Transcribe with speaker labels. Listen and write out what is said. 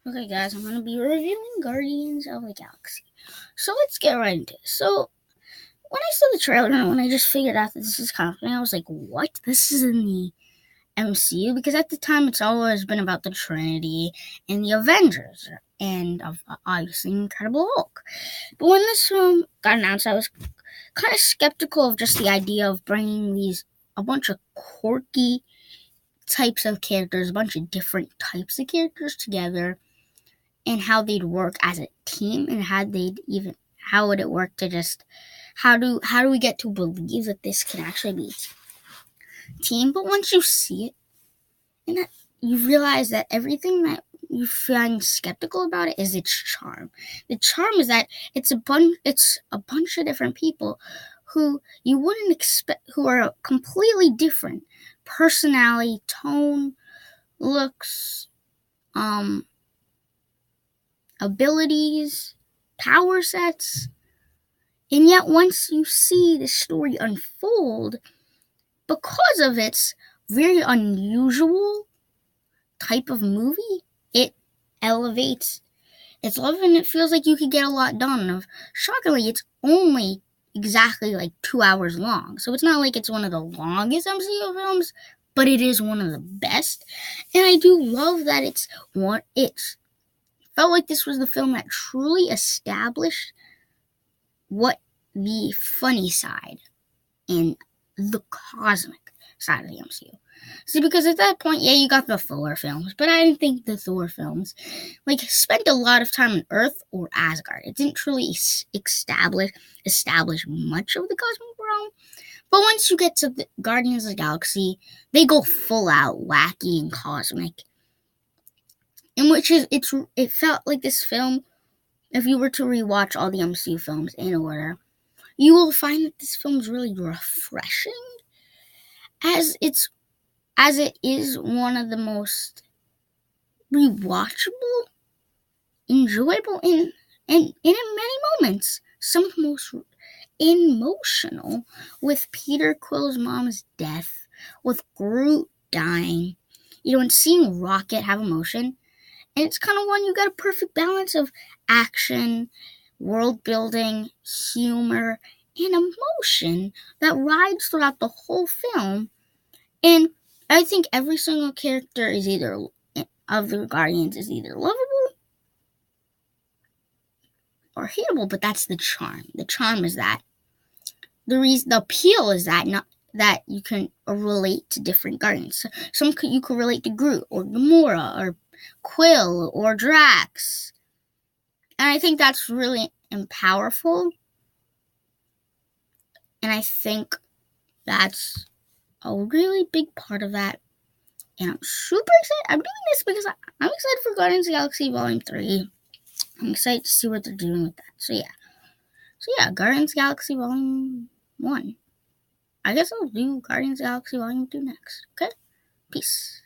Speaker 1: Okay, guys, I'm going to be reviewing Guardians of the Galaxy. So let's get right into it. So, when I saw the trailer and when I just figured out that this is happening, I was like, what? This is in the MCU? Because at the time, it's always been about the Trinity and the Avengers and obviously Incredible Hulk. But when this film got announced, I was kind of skeptical of just the idea of bringing a bunch of quirky types of characters, a bunch of different types of characters together, and how they'd work as a team, and how would it work to just how do we get to believe that this can actually be a team. But once you see it, and that you realize that everything that you find skeptical about it is its charm. The charm is that it's a bunch of different people who you wouldn't expect, who are completely different personality, tone, looks, abilities, power sets. And yet, once you see the story unfold, because of its very unusual type of movie, it elevates its love, and it feels like you could get a lot done. Shockingly, it's only exactly like 2 hours long. So it's not like it's one of the longest MCU films, but it is one of the best. And I do love that it's felt like this was the film that truly established what the funny side and the cosmic side of the MCU. See, because at that point, yeah, you got the Thor films, but I didn't think the Thor films spent a lot of time on Earth or Asgard. It didn't truly establish much of the cosmic realm. But once you get to the Guardians of the Galaxy, they go full out wacky and cosmic. In which it felt like this film, if you were to rewatch all the MCU films in order, you will find that this film is really refreshing, as it is one of the most rewatchable, enjoyable, and in many moments, some of the most emotional, with Peter Quill's mom's death, with Groot dying, and seeing Rocket have emotion. And it's kind of one you got a perfect balance of action, world building, humor, and emotion that rides throughout the whole film. And I think every single character of the Guardians is either lovable or hateable, but that's the charm. The charm is that the appeal is that not that you can relate to different Guardians. You could relate to Groot or Gamora or Quill or Drax, and I think that's really powerful. And I think that's a really big part of that. And I'm super excited. I'm doing this because I'm excited for Guardians of the Galaxy Volume 3. I'm excited to see what they're doing with that. So yeah, Guardians of the Galaxy Volume 1. I guess I'll do Guardians of the Galaxy Volume 2 next. Okay? Peace.